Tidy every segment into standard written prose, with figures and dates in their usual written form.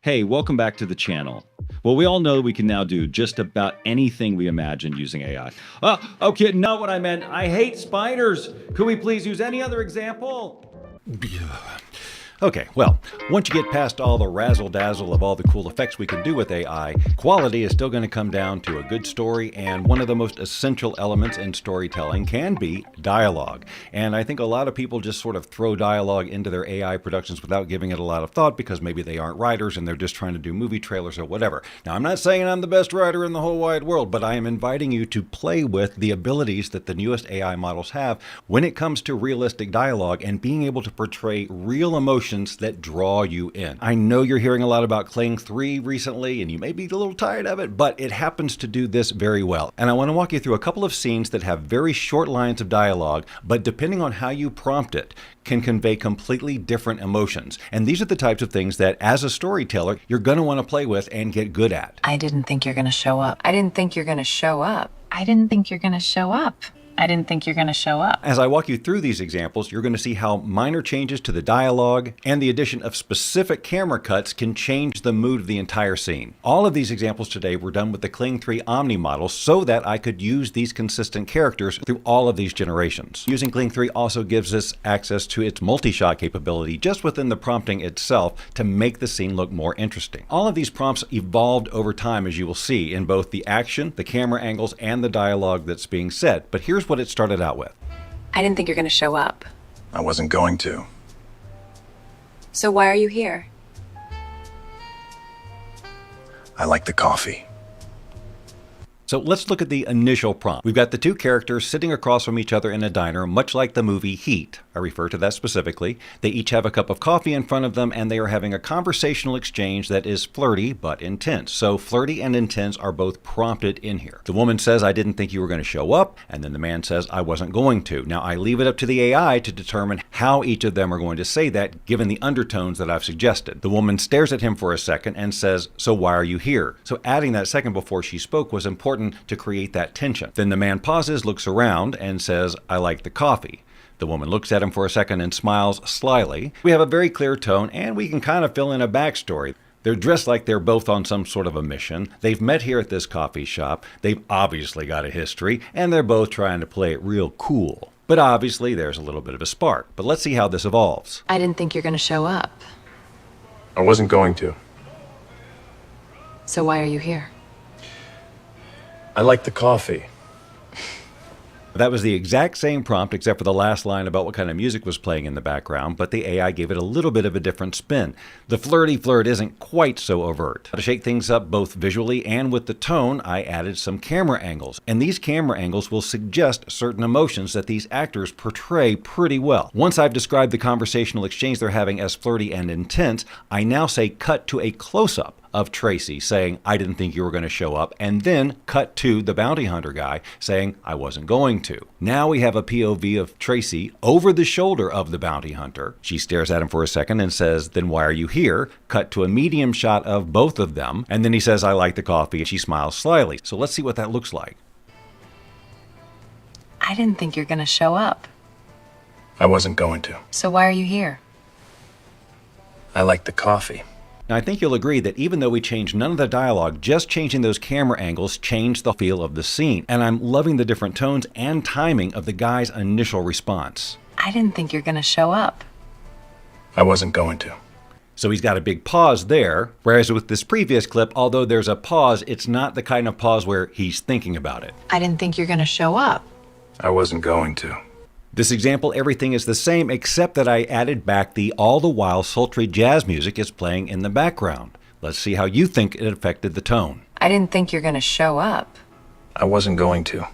Hey, welcome back to the channel. Well, we all know we can now do just about anything we imagine using AI. Oh, okay, not what I meant. I hate spiders. Could we please use any other example? Okay, well, once you get past all the razzle-dazzle of all the cool effects we can do with AI, quality is still going to come down to a good story, and one of the most essential elements in storytelling can be dialogue. And I think a lot of people just sort of throw dialogue into their AI productions without giving it a lot of thought because maybe they aren't writers and they're just trying to do movie trailers or whatever. Now, I'm not saying I'm the best writer in the whole wide world, but I am inviting you to play with the abilities that the newest AI models have when it comes to realistic dialogue and being able to portray real emotions that draw you in. I know you're hearing a lot about Kling 3 recently, and you may be a little tired of it, but it happens to do this very well. And I want to walk you through a couple of scenes that have very short lines of dialogue, but depending on how you prompt it, can convey completely different emotions. And these are the types of things that, as a storyteller, you're going to want to play with and get good at. I didn't think you're going to show up. I didn't think you're going to show up. I didn't think you're going to show up. I didn't think you're going to show up. As I walk you through these examples, you're going to see how minor changes to the dialogue and the addition of specific camera cuts can change the mood of the entire scene. All of these examples today were done with the Kling 3 Omni model so that I could use these consistent characters through all of these generations. Using Kling 3 also gives us access to its multi-shot capability just within the prompting itself to make the scene look more interesting. All of these prompts evolved over time, as you will see, in both the action, the camera angles, and the dialogue that's being said. But here's what it started out with. I didn't think you're going to show up. I wasn't going to. So why are you here? I like the coffee. So let's look at the initial prompt. We've got the two characters sitting across from each other in a diner, much like the movie Heat. I refer to that specifically. They each have a cup of coffee in front of them, and they are having a conversational exchange that is flirty but intense. So flirty and intense are both prompted in here. The woman says, I didn't think you were going to show up, and then the man says, I wasn't going to. Now, I leave it up to the AI to determine how each of them are going to say that, given the undertones that I've suggested. The woman stares at him for a second and says, so why are you here? So adding that second before she spoke was important to create that tension. Then the man pauses, looks around, and says, I like the coffee. The woman looks at him for a second and smiles slyly. We have a very clear tone, and we can kind of fill in a backstory. They're dressed like they're both on some sort of a mission. They've met here at this coffee shop. They've obviously got a history, and they're both trying to play it real cool. But obviously, there's a little bit of a spark. But let's see how this evolves. I didn't think you're going to show up. I wasn't going to. So why are you here? I like the coffee. That was the exact same prompt except for the last line about what kind of music was playing in the background, but the AI gave it a little bit of a different spin. The flirty flirt isn't quite so overt. To shake things up both visually and with the tone, I added some camera angles. And these camera angles will suggest certain emotions that these actors portray pretty well. Once I've described the conversational exchange they're having as flirty and intense, I now say cut to a close-up of Tracy saying, I didn't think you were going to show up, and then cut to the bounty hunter guy saying, I wasn't going to. Now we have a POV of Tracy over the shoulder of the bounty hunter. She stares at him for a second and says, then why are you here? Cut to a medium shot of both of them, and then he says, I like the coffee, and she smiles slyly. So let's see what that looks like. I didn't think you're going to show up. I wasn't going to. So why are you here? I like the coffee. Now, I think you'll agree that even though we changed none of the dialogue, just changing those camera angles changed the feel of the scene. And I'm loving the different tones and timing of the guy's initial response. I didn't think you're going to show up. I wasn't going to. So he's got a big pause there, whereas with this previous clip, although there's a pause, it's not the kind of pause where he's thinking about it. I didn't think you're going to show up. I wasn't going to. This example, everything is the same except that I added back the all the while sultry jazz music is playing in the background. Let's see how you think it affected the tone. I didn't think you're going to show up. I wasn't going to.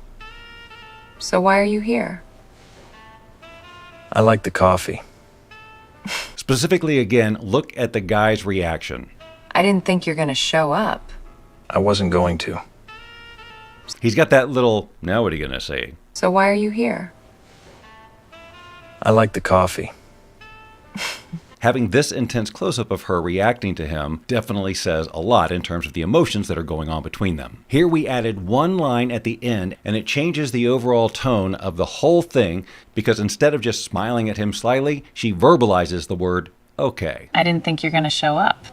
So why are you here? I like the coffee. Specifically again, look at the guy's reaction. I didn't think you're going to show up. I wasn't going to. He's got that little, now what are you going to say? So why are you here? I like the coffee. Having this intense close-up of her reacting to him definitely says a lot in terms of the emotions that are going on between them. Here we added one line at the end, and it changes the overall tone of the whole thing because instead of just smiling at him slyly, she verbalizes the word, okay. I didn't think you're going to show up.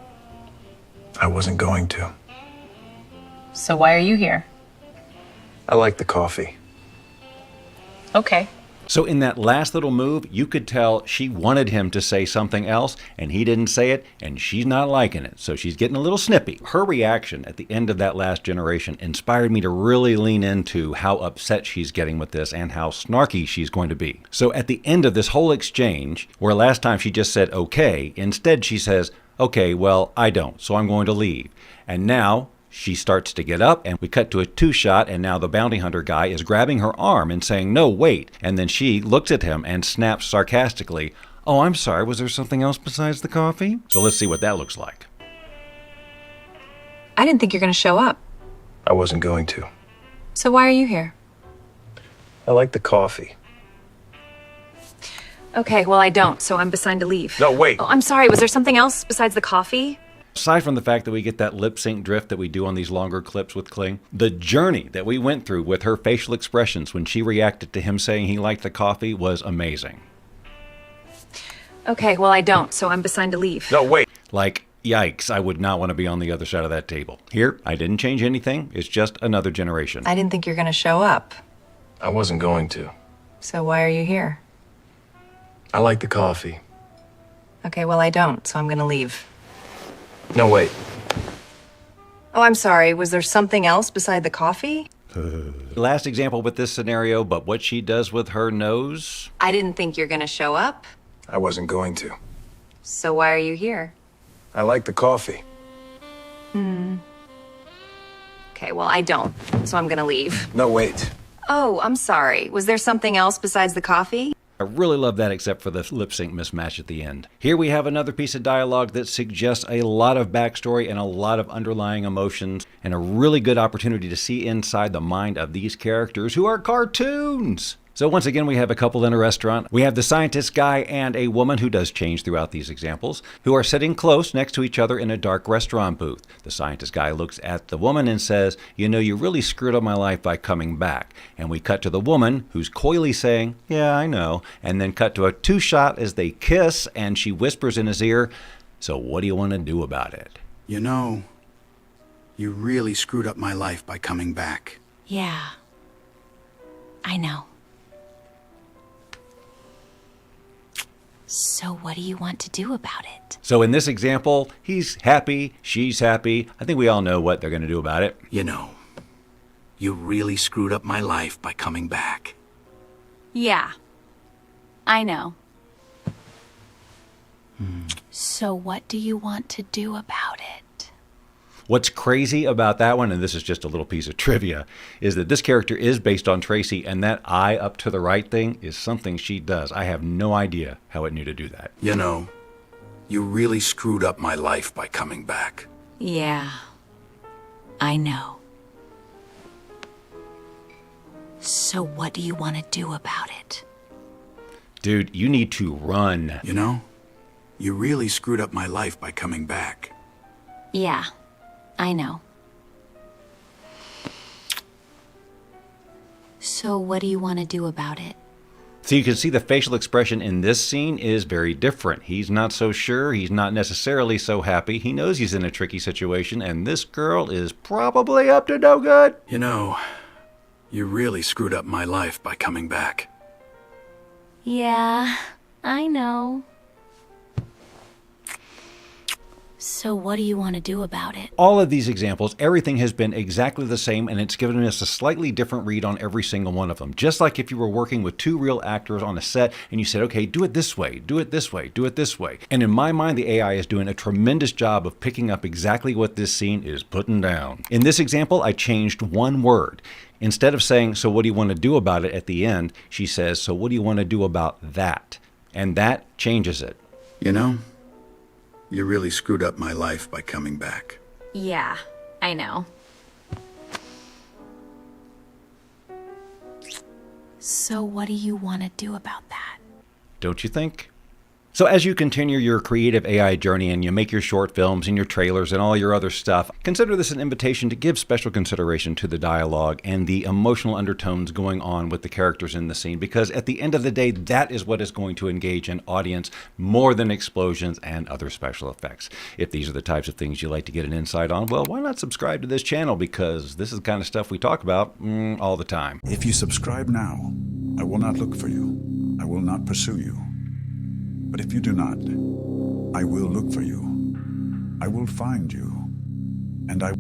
I wasn't going to. So why are you here? I like the coffee. Okay. So in that last little move, you could tell she wanted him to say something else, and he didn't say it, and she's not liking it. So she's getting a little snippy. Her reaction at the end of that last generation inspired me to really lean into how upset she's getting with this and how snarky she's going to be. So at the end of this whole exchange, where last time she just said, okay, instead she says, okay, well, I don't, so I'm going to leave. And now she starts to get up, and we cut to a two-shot, and now the bounty hunter guy is grabbing her arm and saying, no, wait. And then she looks at him and snaps sarcastically, oh, I'm sorry, was there something else besides the coffee? So let's see what that looks like. I didn't think you're going to show up. I wasn't going to. So why are you here? I like the coffee. Okay, well, I don't, so I'm assigned to leave. No, wait. Oh, I'm sorry. Was there something else besides the coffee? Aside from the fact that we get that lip sync drift that we do on these longer clips with Kling, the journey that we went through with her facial expressions when she reacted to him saying he liked the coffee was amazing. Okay, well, I don't, so I'm assigned to leave. No, wait. Like, yikes, I would not want to be on the other side of that table. Here, I didn't change anything. It's just another generation. I didn't think you're going to show up. I wasn't going to. So why are you here? I like the coffee. Okay, well, I don't, so I'm going to leave. No, wait. Oh, I'm sorry. Was there something else beside the coffee? Last example with this scenario, but what she does with her nose. I didn't think you're going to show up. I wasn't going to. So why are you here? I like the coffee. Okay, well, I don't, so I'm going to leave. No, wait. Oh, I'm sorry. Was there something else besides the coffee? I really love that except for the lip sync mismatch at the end. Here we have another piece of dialogue that suggests a lot of backstory and a lot of underlying emotions and a really good opportunity to see inside the mind of these characters who are cartoons. So once again, we have a couple in a restaurant. We have the scientist guy and a woman who does change throughout these examples, who are sitting close next to each other in a dark restaurant booth. The scientist guy looks at the woman and says, you know, you really screwed up my life by coming back. And we cut to the woman who's coyly saying, yeah, I know. And then cut to a two-shot as they kiss and she whispers in his ear, so what do you want to do about it? You know, you really screwed up my life by coming back. Yeah, I know. So what do you want to do about it? So in this example, he's happy, she's happy. I think we all know what they're going to do about it. You know, you really screwed up my life by coming back. Yeah, I know. So what do you want to do about it? What's crazy about that one, and this is just a little piece of trivia, is that this character is based on Tracy, and that eye up to the right thing is something she does. I have no idea how it knew to do that. You know, you really screwed up my life by coming back. Yeah, I know. So what do you want to do about it? Dude, you need to run. You know, you really screwed up my life by coming back. Yeah, I know. So what do you want to do about it? So you can see the facial expression in this scene is very different. He's not so sure. He's not necessarily so happy. He knows he's in a tricky situation, and this girl is probably up to no good. You know, you really screwed up my life by coming back. Yeah, I know. So what do you want to do about it? All of these examples, everything has been exactly the same, and it's given us a slightly different read on every single one of them. Just like if you were working with two real actors on a set and you said, okay, do it this way, do it this way, do it this way. And in my mind, the AI is doing a tremendous job of picking up exactly what this scene is putting down. In this example, I changed one word. Instead of saying, so what do you want to do about it at the end, she says, so what do you want to do about that? And that changes it. You know, you really screwed up my life by coming back. Yeah, I know. So what do you want to do about that? Don't you think? So as you continue your creative AI journey and you make your short films and your trailers and all your other stuff, consider this an invitation to give special consideration to the dialogue and the emotional undertones going on with the characters in the scene, because at the end of the day, that is what is going to engage an audience more than explosions and other special effects. If these are the types of things you like to get an insight on, well, why not subscribe to this channel, because this is the kind of stuff we talk about all the time. If you subscribe now, I will not look for you. I will not pursue you. But if you do not, I will look for you. I will find you. And I